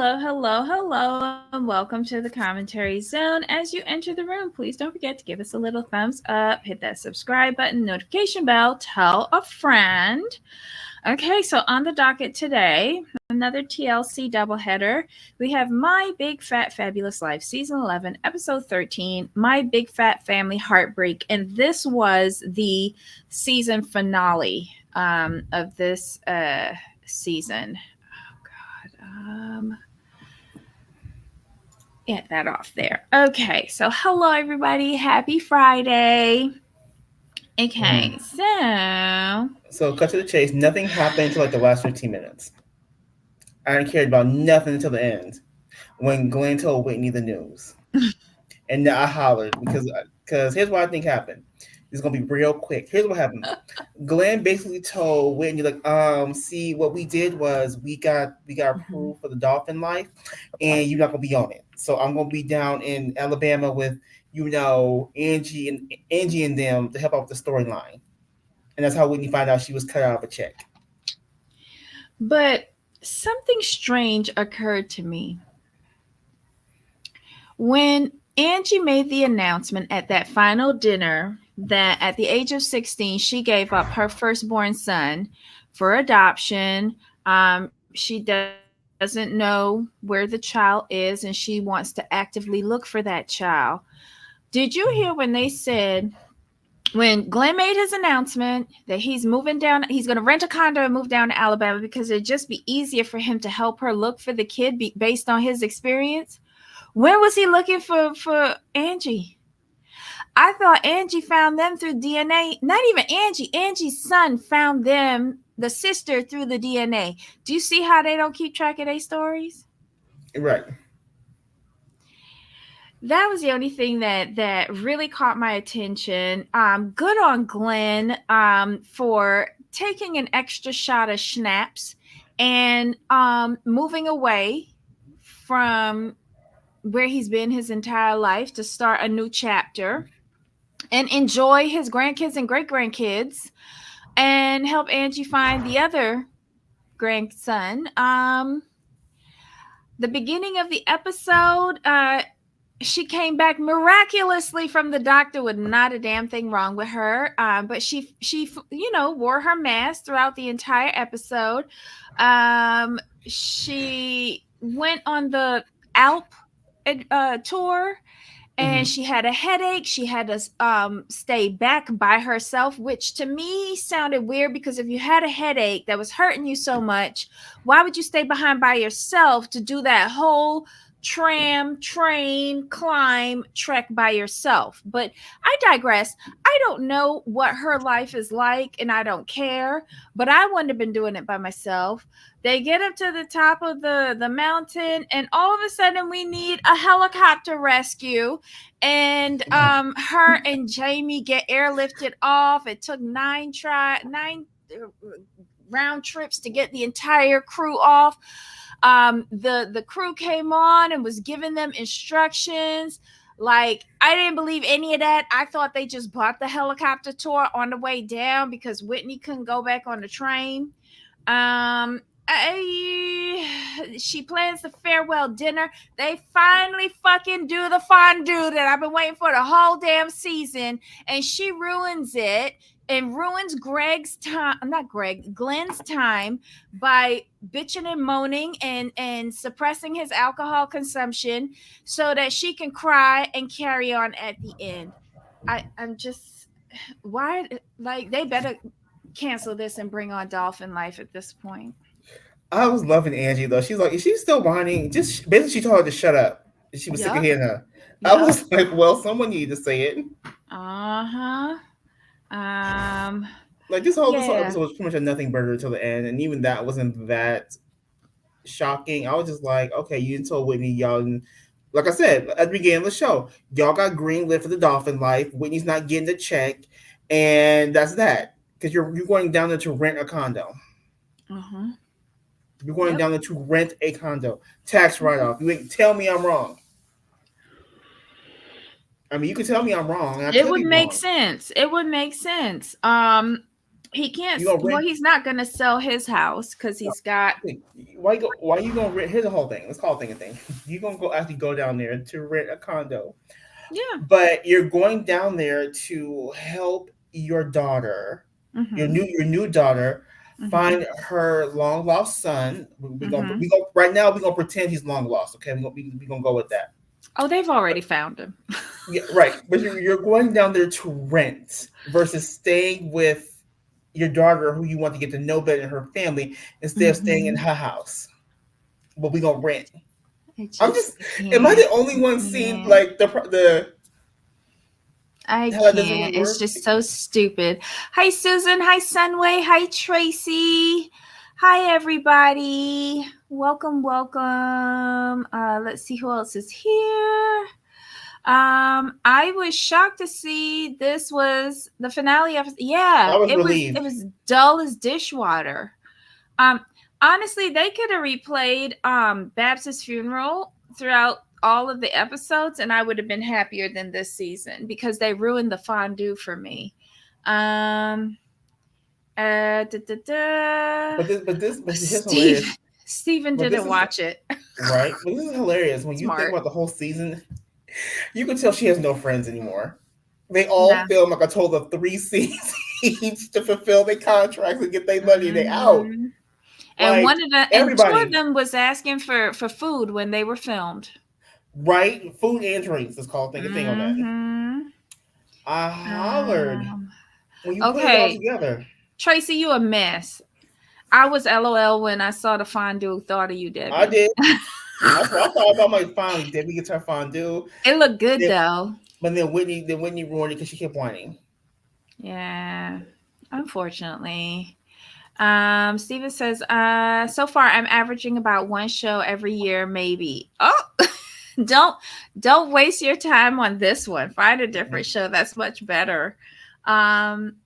hello, and welcome to the commentary zone. As you enter the room, please don't forget to give us a little thumbs up, hit that subscribe button, notification bell, tell a friend. Okay, so on the docket today, another TLC doubleheader. We have My Big Fat Fabulous Life, Season 11, Episode 13, My Big Fat Family Heartbreak. And this was the season finale of this season. Oh, God. Get that off there. Okay, so hello, everybody. Happy Friday. Okay, so. So, cut to the chase. Nothing happened until like the last 15 minutes. I didn't care about nothing until the end when Glenn told Whitney the news. And I hollered because here's what I think happened. It's gonna be real quick. Here's what happened. Glenn basically told Whitney like, see what we did was we got approved for the dolphin life, and you're not gonna be on it. So I'm gonna be down in Alabama with Angie and them to help out with the storyline, and that's how Whitney found out she was cut out of a check. But something strange occurred to me. When Angie made the announcement at that final dinner that at the age of 16, she gave up her firstborn son for adoption, she doesn't know where the child is and she wants to actively look for that child. Did you hear when they said, when Glenn made his announcement that he's moving down, he's going to rent a condo and move down to Alabama because it'd just be easier for him to help her look for the kid based on his experience? When was he looking for Angie? I thought Angie found them through DNA. Not even Angie. Angie's son found them, the sister, through the DNA. Do you see how they don't keep track of their stories? Right. That was the only thing that really caught my attention. Good on Glenn for taking an extra shot of schnapps and moving away from where he's been his entire life to start a new chapter and enjoy his grandkids and great grandkids and help Angie find the other grandson. The beginning of the episode, she came back miraculously from the doctor with not a damn thing wrong with her. But she wore her mask throughout the entire episode. She went on the Alp tour and she had a headache. She had to stay back by herself, which to me sounded weird because if you had a headache that was hurting you so much, why would you stay behind by yourself to do that whole tram, train, climb, trek by yourself? But I digress. I don't know what her life is like and I don't care, but I wouldn't have been doing it by myself. They get up to the top of the mountain and all of a sudden we need a helicopter rescue, and her and Jamie get airlifted off. It took nine round trips to get the entire crew off. The crew came on and was giving them instructions. Like, I didn't believe any of that. I thought they just bought the helicopter tour on the way down because Whitney couldn't go back on the train. She plans the farewell dinner. They finally fucking do the fondue that I've been waiting for the whole damn season, and she ruins it and ruins Glenn's time by bitching and moaning and suppressing his alcohol consumption so that she can cry and carry on at the end. I'm just, why, like, they better cancel this and bring on Dolphin Life at this point. I was loving Angie though. She's like, is she still whining? Just basically, she told her to shut up. She was sick of hearing her. I was like, well, someone needed to say it. Like this whole episode was pretty much a nothing burger until the end, and even that wasn't that shocking. I was just like, okay, you told Whitney y'all. Like I said at the beginning of the show, y'all got green lit for the dolphin life. Whitney's not getting the check, and that's that. Because you're going down there to rent a condo. You're going down there to rent a condo. Tax write-off. You ain't tell me I'm wrong. I mean, you can tell me I'm wrong. It would make sense. It would make sense. He can't. You gonna Well, rent? he's not going to sell his house because he's got. Why go? Why you gonna rent? Here's the whole thing. Let's call it thing. You gonna go actually go down there to rent a condo, Yeah. but you're going down there to help your daughter, Mm-hmm. your new daughter, Mm-hmm. find her long lost son. Mm-hmm. We gonna right now we gonna pretend he's long lost. Okay, we gonna go with that. Oh, they've already found him. Yeah, right. But you're going down there to rent versus staying with your daughter who you want to get to know better in her family instead of staying in Mm-hmm. her house. But we gonna rent. I'm just. I Am I can't. the only I one seeing can't. like the I how that doesn't can't. really It's work? just so stupid. Hi, Susan. Hi, Sunway. Hi, Tracy. Hi, everybody. Welcome, welcome. Let's see who else is here. I was shocked to see this was the finale of. Yeah, I was it was. It relieved. was dull as dishwater. Um, Honestly, they could have replayed Babs's funeral throughout all of the episodes, and I would have been happier than this season because they ruined the fondue for me. Um, da, da, da. But here's Steve, hilarious. Steven But this didn't is watch it. right. But this is hilarious when you think Smart. about the whole season. You can tell she has no friends anymore. They all No. film like a total of 3 scenes each to fulfill their contracts and get their money and they out. Hmm. And Like two of everybody, them was asking for food when they were filmed. right? Food and drinks. Let's call thing on that. Hmm. I hollered Um, when you put it all okay, together. Tracy, you a mess. I was LOL when I saw the fondue. Thought of you, I Debbie. did. That's what I thought about. My finally did we get her fondue? It looked good Then, though. but then Whitney ruined it because she kept whining. Yeah, unfortunately. Steven says, so far I'm averaging about one show every year, maybe. Oh, don't don't waste your time on this one. Find a different show that's much better. Um,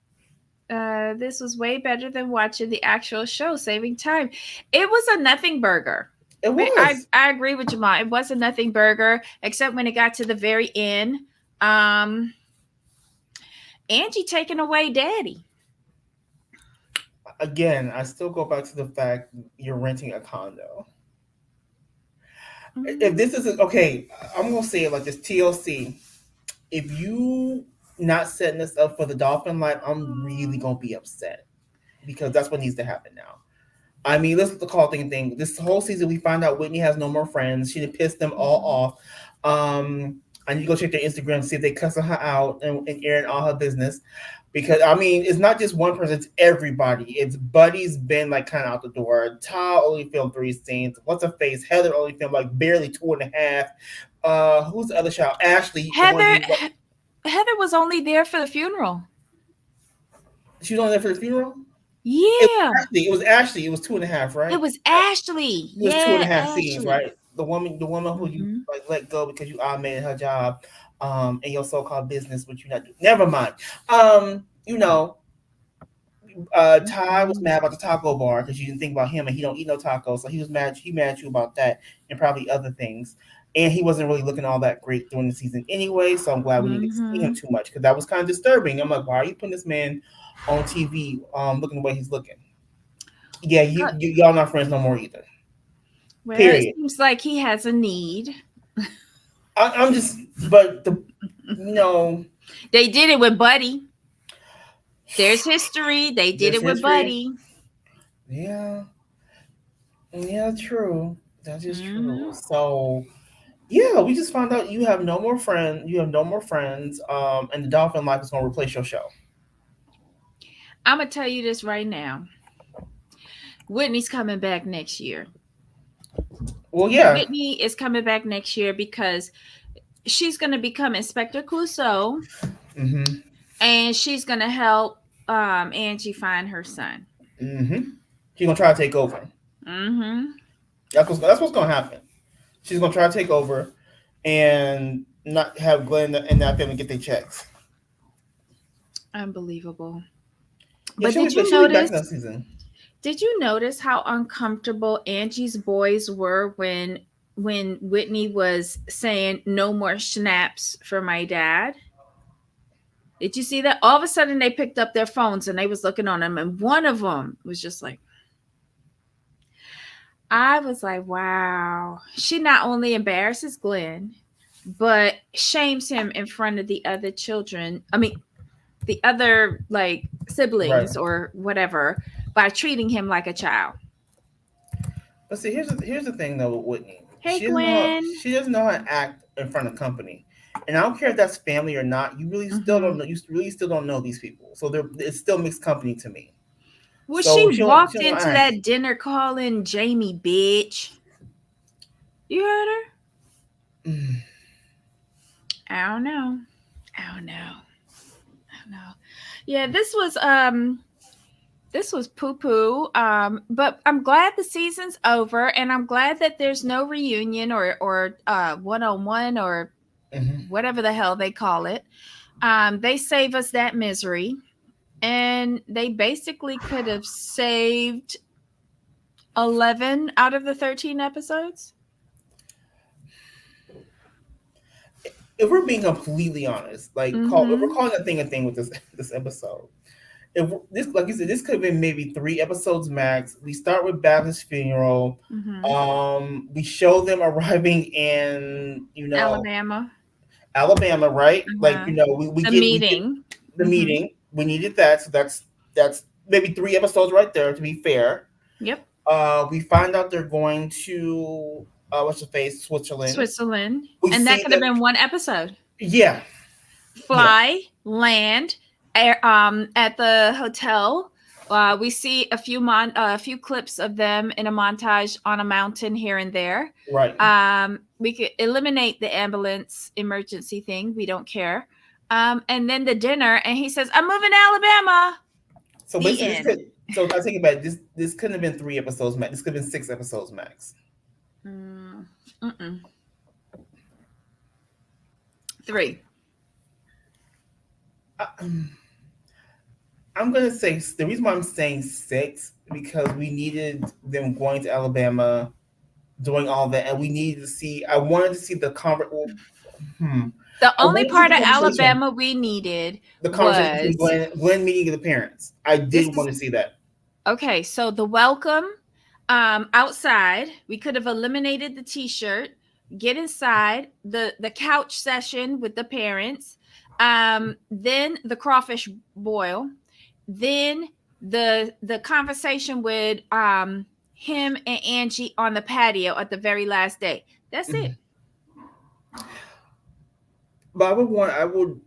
this was way better than watching the actual show, saving time. It was a nothing burger. It I, was. I agree with Jamal. It was a nothing burger, except when it got to the very end. Um, Angie taking away Daddy. Again, I still go back to the fact you're renting a condo. If Mm-hmm. this is okay, I'm gonna say it like this: TLC. If you not setting us up for the dolphin life, I'm really gonna be upset because that's what needs to happen now. I mean, let's call thing. This whole season, we find out Whitney has no more friends. She done pissed them all off. I need to go check their Instagram, see if they cussing her out and airing all her business. Because I mean, it's not just one person; it's everybody. It's Buddy's been like kind of out the door. Ty only filmed 3 scenes. What's her face? Heather only filmed like barely 2.5. Who's the other child? Ashley, the one Heather who Heather was only there for the funeral. she was only there for the funeral. Yeah, It was Ashley. It was 2.5, it right? was Ashley. It was two and Yeah, a half scenes, Ashley. right? The woman who you Hmm. like let go because you automated her job, in your so-called business, which you not do. Never mind. You know, Ty was Hmm. mad about the taco bar because you didn't think about him and he don't eat no tacos, so he was mad. He mad at you about that and probably other things. And he wasn't really looking all that great during the season anyway, so I'm glad we didn't get to see him Hmm. too much because that was kind of disturbing. I'm like, why are you putting this man on TV, looking the way he's looking? Yeah, y'all not friends no more either. Well, it Period. seems like he has a need. I'm just, but the no, They did it with Buddy. There's history. They did this it with history. Buddy. Yeah, yeah, true. That is true. Hmm. So yeah, we just found out you have no more friends. You have no more friends. And the Dolphin Life is going to replace your show. I'm gonna tell you this right now. Whitney's coming back next year. Well, yeah. Whitney is coming back next year because she's going to become Inspector Clouseau, Mm-hmm. and she's going to help Angie find her son. Mm-hmm. She's gonna try to take over. Mm-hmm. That's what's gonna happen. She's gonna try to take over, and not have Glenn and that family get their checks. Unbelievable. Yeah, But did you she'll be back notice? next season. Did you notice how uncomfortable Angie's boys were when Whitney was saying no more schnapps for my dad? Did you see that? All of a sudden, they picked up their phones and they was looking on them, and one of them was just like, I was like, wow. She not only embarrasses Glenn, but shames him in front of the other children. I mean, the other like Right. siblings or whatever by treating him like a child. But see, here's the thing though with Whitney. Hey, Gwen. She doesn't know how to act in front of company, and I don't care if that's family or not. You really still Mm-hmm. don't know. You really still don't know these people, so it's still mixed company to me. Well, she So she walked don't into act. that dinner calling Jamie bitch. You heard her? Mm. I don't know. I don't know. I don't know. Yeah, this was poo poo. But I'm glad the season's over, and I'm glad that there's no reunion or one on one or Hmm. whatever the hell they call it. They save us that misery, and they basically could have saved 11 out of the 13 episodes. If we're being completely honest, if we're Mm-hmm. calling a thing with this episode, if this, like you said, this could have been maybe 3 episodes max. We start with Baptist's funeral. Mm-hmm. We show them arriving in Alabama. Alabama, right? Like Uh-huh. The we get meeting. the Mm-hmm. meeting. We needed that, so that's maybe 3 episodes right there. To be fair, Yep. we find out they're going to what's the face, Switzerland. Switzerland. We And that see could have them. been one episode. Yeah, yeah, Fly, land, at the hotel. We see a few clips of them in a montage on a mountain here and there. right. We could eliminate the ambulance emergency thing. We don't care. And then the dinner, and he says, "I'm moving to Alabama." So The basically, this end. could. So I take it back. This couldn't have been 3 episodes max. This could have been 6 episodes max. Mm, mm-mm. Three. I, I'm gonna say the reason why I'm saying 6 because we needed them going to Alabama, doing all that, and we needed to see. I wanted to see the conver. Well, hmm. The I only wanted to see part the of conversation. Alabama we needed The conversation between was Glenn meeting the parents. I this did is want to see that. okay. So the welcome outside, we could have eliminated the T-shirt. Get inside the couch session with the parents. Then the crawfish boil. Then the conversation with him and Angie on the patio at the very last day. That's it. Mhm. But I would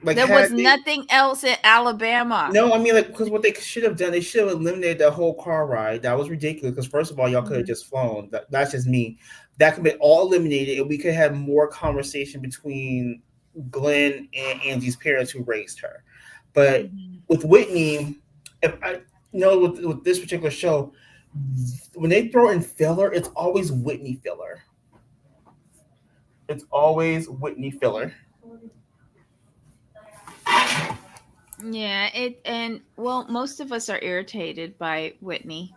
like There was had they. nothing else in Alabama. No, I mean like because what they should have done, they should have eliminated that whole car ride. That was ridiculous. Because first of all, y'all could have Mhm. just flown. That's just me. That could be all eliminated, and we could have more conversation between Glenn and Angie's parents who raised her. But Mhm. with Whitney, if I with this particular show, when they throw in filler, it's always Whitney filler. It's always Whitney filler. Yeah, it and well, most of us are irritated by Whitney.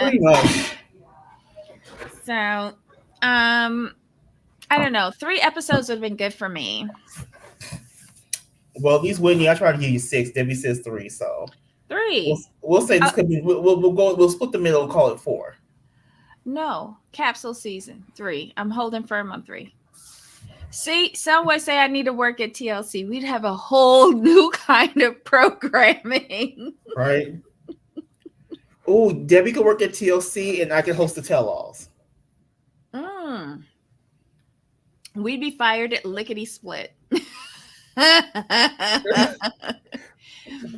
Pretty much. So, um, I don't know. 3 episodes would have been good for me. Well, at least Whitney, I try to give you 6. Debbie says 3, so we'll 3. we'll say this Uh, could be we'll split the middle and call it 4. no, capsule season 3. I'm holding firm on 3. See, some would say I need to work at TLC. We'd have a whole new kind of programming. Right? Oh, Debbie could work at TLC and I can host the tell-alls. Mm. We'd be fired at lickety split.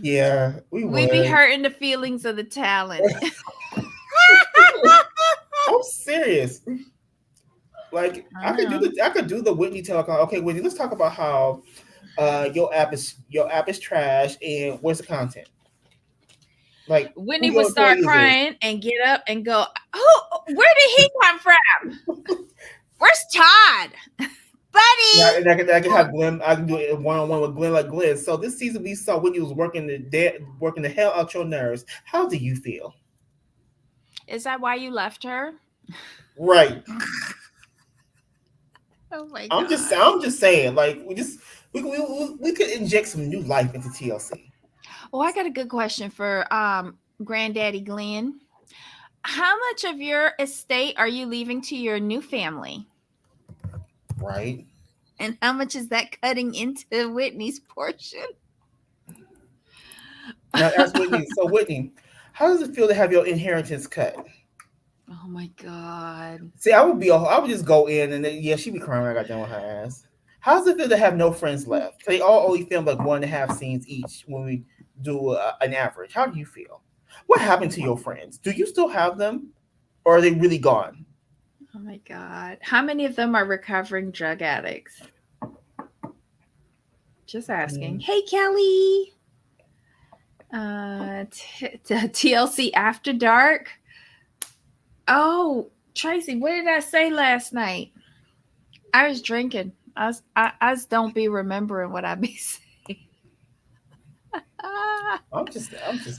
Yeah, we We'd be would. hurting the feelings of the talent. I'm serious. Like I know. I could do the Whitney telecom. Okay, Whitney, let's talk about how your app is trash and where's the content? Like who Whitney your would start employees is. crying and get up and go, "Oh, where did he come from? Where's Todd, Yeah, buddy?" and I can have Glenn. I can do it one on one with Glenn like Glenn. So this season we saw Whitney was working the hell out your nerves. How do you feel? Is that why you left her? Right. Oh my I'm god. just saying, like we could inject some new life into TLC, Oh, I got a good question for Granddaddy Glenn. How much of your estate are you leaving to your new family? right? And how much is that cutting into Whitney's portion? Now ask Whitney. So Whitney, how does it feel to have your inheritance cut? Oh my god. See, I would just go in and then, yeah, she'd be crying when I got done with her ass. How does it feel to have no friends left? They all only film like 1.5 scenes each when we do an average. How do you feel? What happened to your friends? Do you still have them, or are they really gone? Oh my god. How many of them are recovering drug addicts? Just asking. Mm, Hey Kelly. TLC After Dark. Oh, Tracy, what did I say last night? I was drinking. I just don't be remembering what I be saying. Ah. I'm just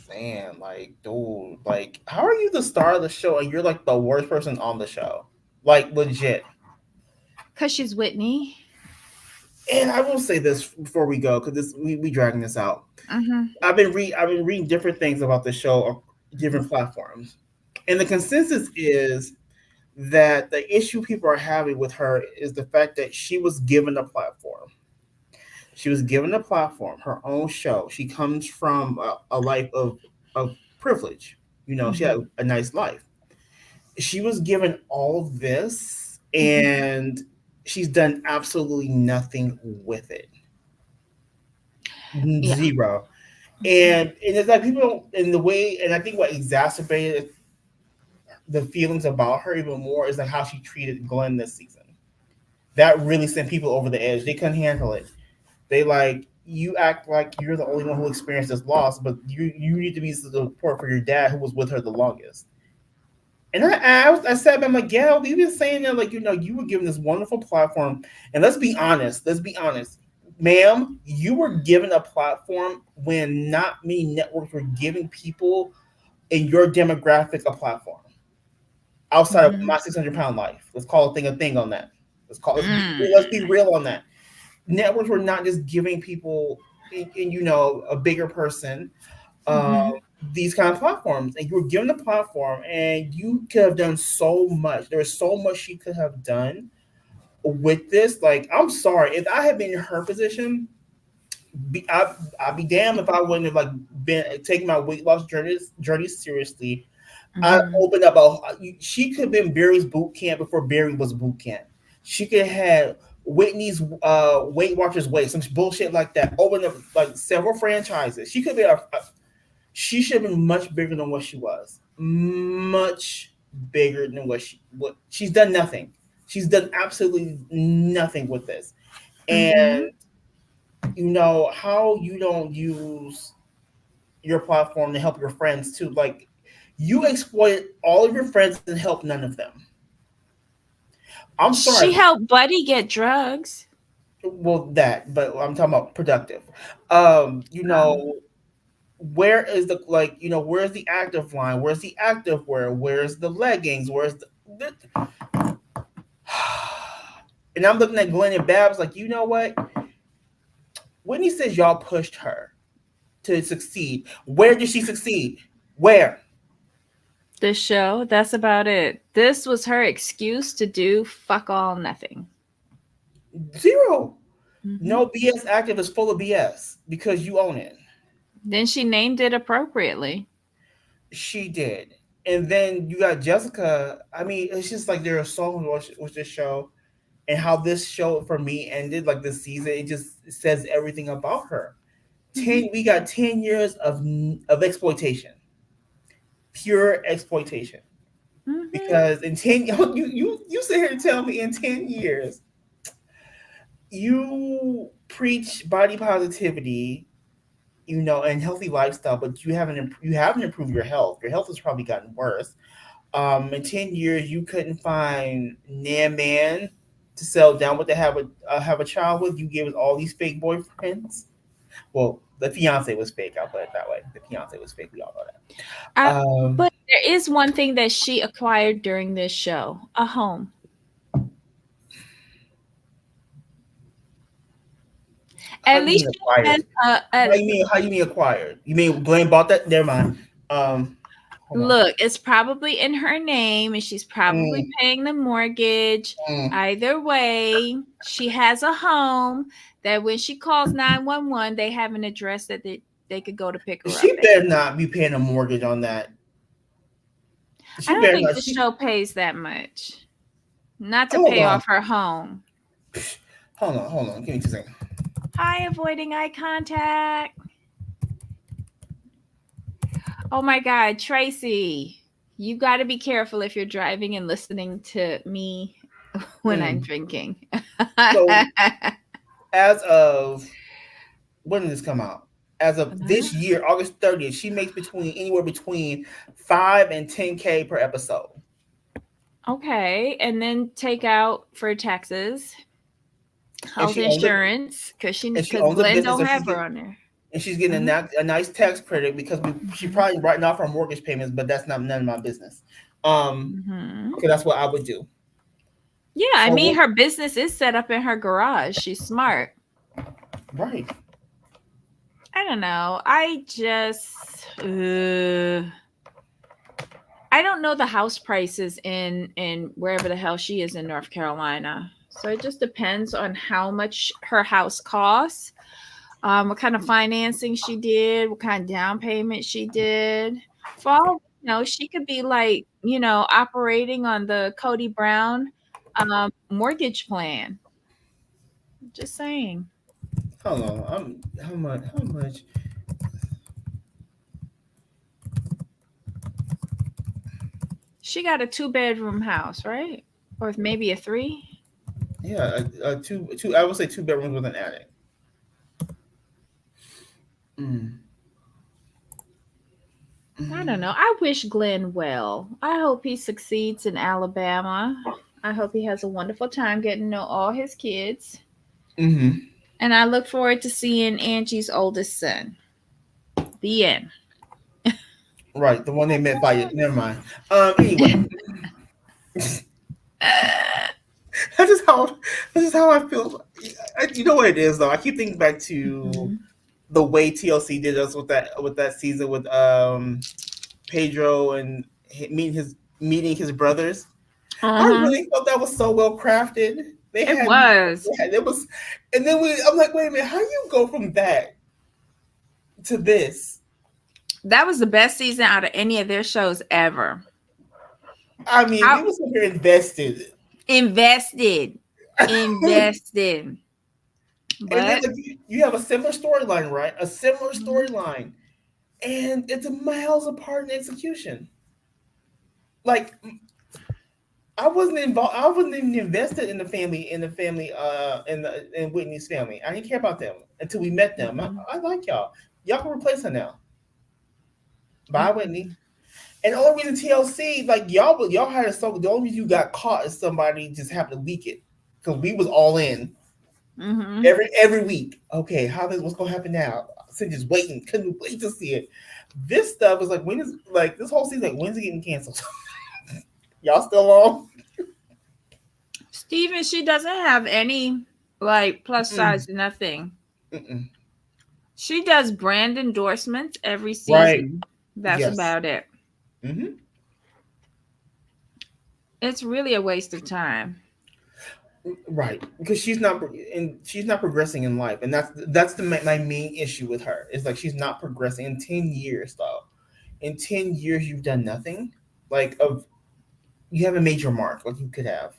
saying, like, dude, like, how are you the star of the show and you're like the worst person on the show? Like, legit. Cause she's Whitney. And I will say this before we go, because this we dragging this out. Mm-hmm. I've been reading different things about the show on different platforms, and the consensus is that the issue people are having with her is the fact that she was given a platform. She was given a platform, her own show. She comes from a life of privilege. You know, she Mm-hmm. had a nice life. She was given all of this, Mm-hmm. and she's done absolutely nothing with it. Yeah. Zero. Mm-hmm. And it's like people don't, in the way, and I think what exacerbated the feelings about her even more is like how she treated Glenn this season. That really sent people over the edge. They couldn't handle it. They like, you act like you're the only one who experienced this loss, but you need to be the support for your dad who was with her the longest. And I sat back, I'm like, yeah, we've been saying that, like, you know, you were given this wonderful platform. And let's be honest, ma'am, you were given a platform when not many networks were giving people in your demographic a platform outside of Mm-hmm. my 600 pound life. Let's call a thing on that. Mm. Let's be real on that. Networks were not just giving people, you know, a bigger person, um, Mm-hmm. these kind of platforms, and you were given a platform, and you could have done so much. There was so much she could have done with this. Like, I'm sorry if I had been in her position. I'd be damned if I wouldn't have like been taking my weight loss journey seriously. I Mm-hmm. opened up a. She could have been Barry's boot camp before Barry was boot camp. She could have had Whitney's Weight Watchers Way, some bullshit like that. Opened up like several franchises. She could be she should have been much bigger than what she was. Much bigger than what she's done. Nothing. She's done absolutely nothing with this. And Mm-hmm. you know how you don't use your platform to help your friends too. Like, you exploit all of your friends and help none of them. I'm sorry. She helped Buddy get drugs. Well, that, but I'm talking about productive. You Um, know, where is the, like, you know, where's the active line? Where's the active wear? Where's the leggings? The and I'm looking at Glenn and Babs like, you know what? Whitney says y'all pushed her to succeed. Where did she succeed? Where? this show, that's about it. This was her excuse to do fuck all nothing. Zero. Mm-hmm. No, BS active is full of BS because you own it. Then she named it appropriately. She did. And then you got Jessica. I mean, it's just like there are so much with this show, and how this show for me ended, like this season, it just says everything about her. Mm-hmm. We got 10 years of exploitation, pure exploitation. Mm-hmm. Because in 10, you sit here and tell me in 10 years you preach body positivity, you know, and healthy lifestyle, but you haven't improved your health. Your health has probably gotten worse. In 10 years, you couldn't find Nan Man to settle down with, to have a child with. You gave us all these fake boyfriends. Well, the fiance was fake. I'll put it that way. The fiance was fake. We all know I, that. but there is one thing that she acquired during this show: a home. How At you mean least she has acquired? How you mean acquired? You mean Glenn bought that? Never mind. Hold on. look, it's probably in her name and she's probably Mm, paying the mortgage. mm. Either way, she has a home that when she calls 911, they have an address that they could go to pick her up She at. better not be paying a mortgage on that. I She don't better think not. the She. show pays that much. Not to Hold pay on. off her home. Hold on. Hold on. Give me 2 seconds. Hi, avoiding eye contact. Oh my God, Tracy, you got to be careful if you're driving and listening to me when I'm Mm. drinking. So as of when did this come out? As of this year, August 30th, she makes between anywhere between 5 and 10K per episode, Okay, and then take out for taxes, and health she owns a insurance, and she because owns a Glenn business, don't so have her on there. she's getting Hmm. a nice tax credit because she Hmm. probably writing off her mortgage payments, but that's not none of my business. Hmm. Okay, that's what I would do. Yeah, I For mean, what? her business is set up in her garage. She's smart. Right. I don't know. I don't know the house prices in wherever the hell she is in North Carolina. So it just depends on how much her house costs, what kind of financing she did, what kind of down payment she did. For all she could be like, operating on the Cody Brown mortgage plan. Just saying. Hold on. How much? How much? She got a two-bedroom house, right? Or maybe a three. Yeah, two. I would say 2 bedrooms with an attic. Mm, I don't know. mm, I wish Glenn well. I hope he succeeds in Alabama. I hope he has a wonderful time getting to know all his kids. mm-hmm. And I look forward to seeing Angie's oldest son. The end. Right, the one they met by. Never mind. Anyway, that's just how I feel. You know what it is though. I keep thinking back to Mhm. the way TLC did us with that season with Pedro and meeting his brothers. I Uh-huh. really felt that was so well crafted. It was. It was, and then I'm like, wait a minute, how you go from that to this? That was the best season out of any of their shows ever. I mean, I we were so here invested, invested. and Invested. then But like, you have a similar storyline, right? A similar mhm. storyline, and it's miles apart in execution. Like I wasn't involved. I wasn't even invested in the family, in Whitney's family. I didn't care about them until we met them. Mhm. I like y'all. Y'all can replace her now. Bye, Whitney. Mhm. And the only reason TLC, like y'all had a song. The only reason you got caught is somebody just happened to leak it because we was all in Mhm. every week. Okay, what's gonna happen now? So just waiting, couldn't wait to see it. This stuff is like when is like this whole season like when's it getting canceled? Y'all still on? Steven, she doesn't have any like plus Mm-mm, size nothing. mm-mm. She does brand endorsements every Right. season. That's Yes. about it. Mm-hmm. It's really a waste of time. Right, because she's not progressing in life, and my main issue with her is like she's not progressing in 10 years though. In 10 years, you've done nothing. Like of you haven't made your mark like you could have.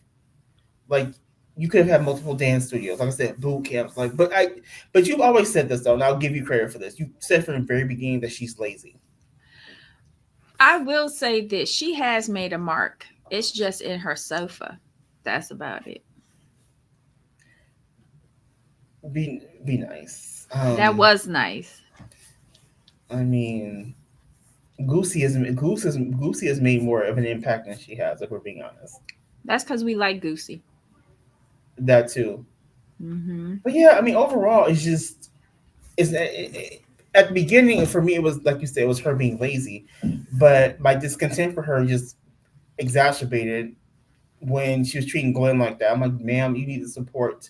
Like you could have had multiple dance studios, like I said, boot camps. But you've always said this though, and I'll give you credit for this. You said from the very beginning that she's lazy. I will say this, she has made a mark. It's just in her sofa. That's about it. Be nice. That was nice. I mean, Goosey has made more of an impact than she has, if we're being honest. That's because we like Goosey. That too. Hmm. But yeah, I mean, overall, it's just at the beginning for me, it was like you said, it was her being lazy, but my discontent for her just exacerbated when she was treating Glenn like that. I'm like, ma'am, you need to support.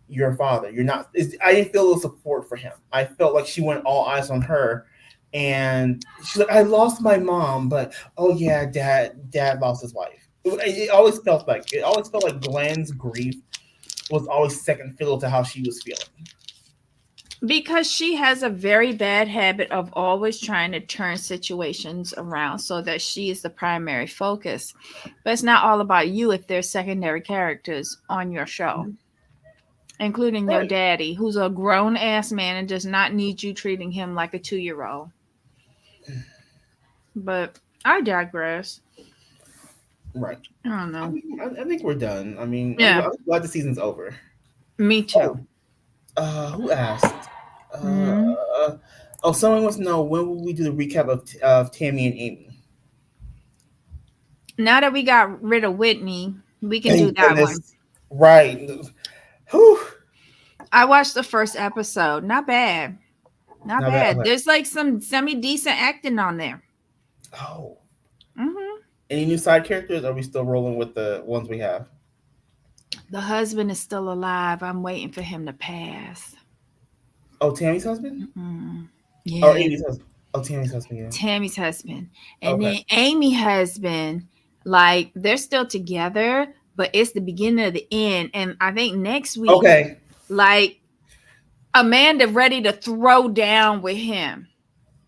your father. You're not. I didn't feel the support for him. I felt like she went all eyes on her, and she's like, I lost my mom, but oh yeah, dad lost his wife. It always felt like Glenn's grief was always second fiddle to how she was feeling. Because she has a very bad habit of always trying to turn situations around so that she is the primary focus. But it's not all about you if there's secondary characters on your show, Mhm. including your Right, daddy, who's a grown ass man and does not need you treating him like a 2 year old. But I digress. right. I don't know. I think we're done. I mean, Yeah, I'm glad the season's over. me too. Oh, who asked? Mm. Uh, oh, someone wants to know when will we do the recap of Tammy and Amy? Now that we got rid of Whitney, we can do Thank that goodness. one. Right. Whew. I watched the first episode. Not bad. Not Now that bad. okay. There's like some semi decent acting on there. Oh, Hmm. any new side characters? Or are we still rolling with the ones we have? The husband is still alive. I'm waiting for him to pass. Oh, Tammy's husband? Mm-mm. Or Yeah, Amy's husband? Oh, Tammy's husband. Yeah. Tammy's husband. And Okay. then Amy husband, like they're still together, but it's the beginning of the end. And I think next week, Okay. like Amanda ready to throw down with him.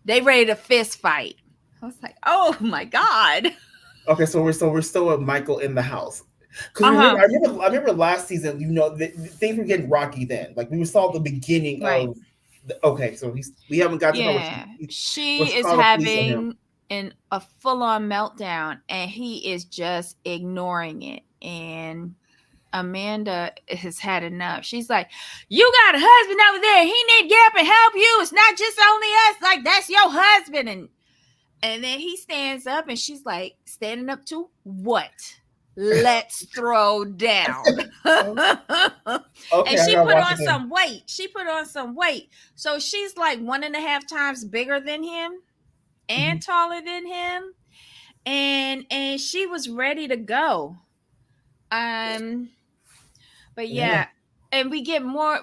They ready to fist fight. I was like, oh my God. Okay. So we're still with Michael in the house. Because remember, Uh-huh. I remember last season. Things were getting rocky then. Like we saw the beginning Right. of. Okay, so we haven't got to the part where Yeah. where She she is called the police on him. having a full on meltdown and he is just ignoring it. And Amanda has had enough. She's like, you got a husband over there. He need to get up and help you. It's not just only us. Like, that's your husband. And then he stands up and she's like, standing up to what? Let's throw down. Oh, And okay, I she gotta put watch on it then. some weight. She put on some weight. So she's like 1.5 times bigger than him Mhm. and taller than him. And she was ready to go. Um, but Yeah. yeah, and we get more.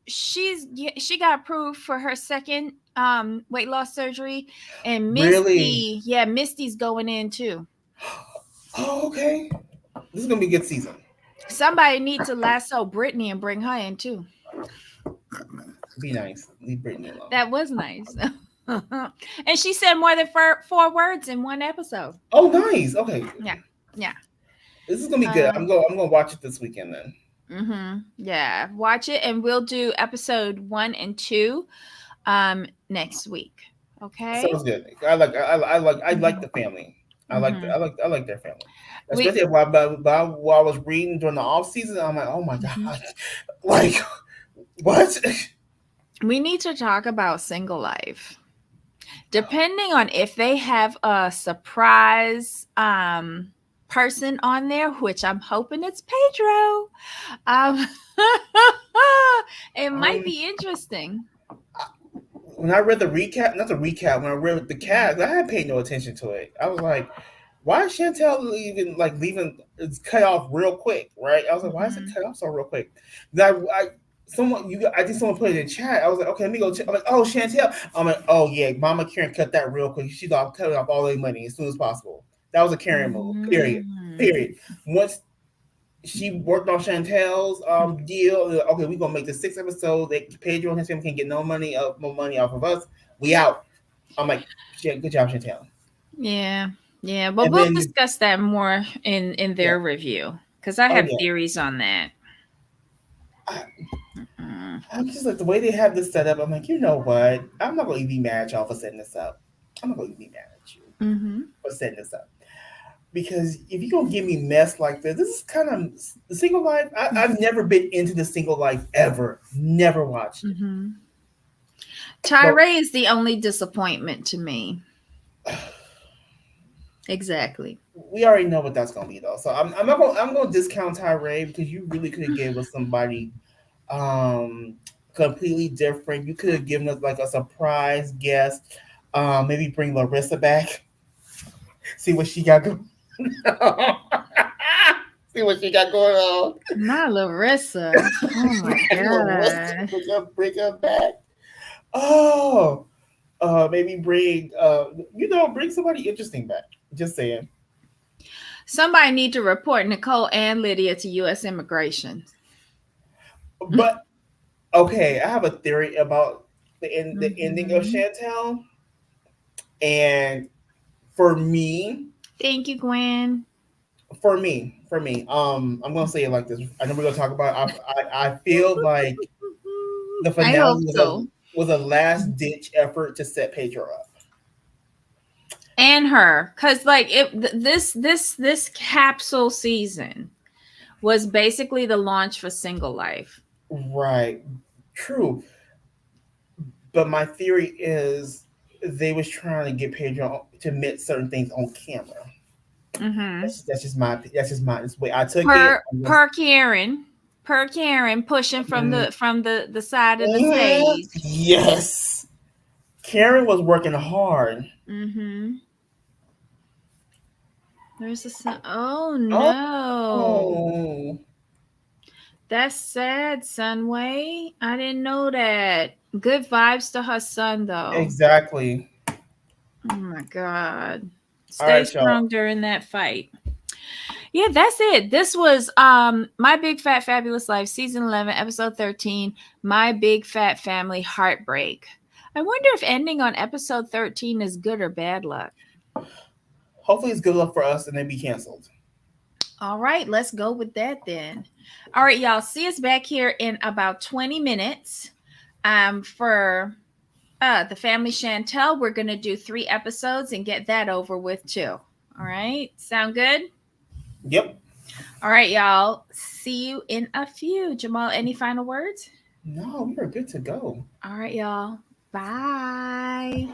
She got approved for her second weight loss surgery, and Really? Misty's going in too. Oh, okay. This is gonna be a good season. Somebody needs to lasso Brittany and bring her in too. Be nice. Leave Brittany alone. That was nice. And she said more than four words in one episode. Oh, nice. Okay, Yeah, yeah. this is gonna be good. Uh, I'm gonna watch it this weekend then. yeah. Watch it, and we'll do episode 1 and 2 next week. Okay. Sounds good. I like the family. Mm-hmm. I like their family. We Especially while I was reading during the off season, I'm like, oh my mhm. god, like what? We need to talk about single life. Depending on if they have a surprise person on there, which I'm hoping it's Pedro. Um it might Um, be interesting. when I read the recap, not the recap, when I read the cast, I hadn't paid no attention to it. I was like, why is Chantel leaving? It's cut off real quick, right? I was like, why is it Mhm. cut off so real quick? Then I think someone put it in chat. I was like, okay, let me go. I'm like, oh, Chantel. I'm like, oh yeah, Mama Karen cut that real quick. She's all cutting off all their money as soon as possible. That was a Karen move. Period. Mm. Period. Once she worked on Chantel's deal. Okay, we're gonna make this 6 episodes. That Pedro and his family can get no money off of us. We out. I'm like, good job, Chantel. Yeah. Yeah, but And we'll then, discuss that more in yeah, their review cuz I oh have yeah, theories on that. I, Mm. I'm just like the way they have this set up. I'm like, you know what? I'm not gonna be mad at y'all for setting this up. I'm not gonna be mad at you Mhm. for setting this up because if you're gonna give me mess like this is kind of the single life. I've never been into the single life ever. Never watched it. Mhm. But Tyree is the only disappointment to me. Exactly. we already know what that's gonna be though. So I'm gonna discount Tyree because you really could have gave us somebody um completely different. You could have given us like a surprise guest. Maybe bring Larissa back. See what she got going. See what she got going on. Not Larissa. Oh my Larissa, god. bring her back. Oh, maybe bring bring somebody interesting back. Just saying. Somebody need to report Nicole and Lydia to U.S. immigration. But okay, I have a theory about the ending of Mhm. Chantel, and for me, Thank you, Gwen. I'm gonna say it like this. I know we're gonna talk about. I feel like the I finale hope so. was a last ditch effort to set Pedro up. And her, because like this capsule season was basically the launch for Single Life. Right, true. But my theory is they was trying to get Pedro to admit certain things on camera. Mm-hmm. That's just my this way I took it. Per per Karen, per Karen pushing from Mm, the side of the mhm. stage. Yes, Karen was working hard. Mm-hmm. There's a son. Oh no. Oh, That's sad, Sunway. I didn't know that. Good vibes to her son, though. exactly. Oh my God. All Stay right, y'all. strong during that fight. Yeah, that's it. This was My Big Fat Fabulous Life, season 11, episode 13, My Big Fat Family Heartbreak. I wonder if ending on episode 13 is good or bad luck. Hopefully, it's good luck for us and then be canceled. All right, let's go with that then. All right, y'all, see us back here in about 20 minutes for the Family Chantel. We're going to do 3 episodes and get that over with too. All right, sound good? Yep. All right, y'all. See you in a few. Jamal, any final words? No, we are good to go. All right, y'all. Bye.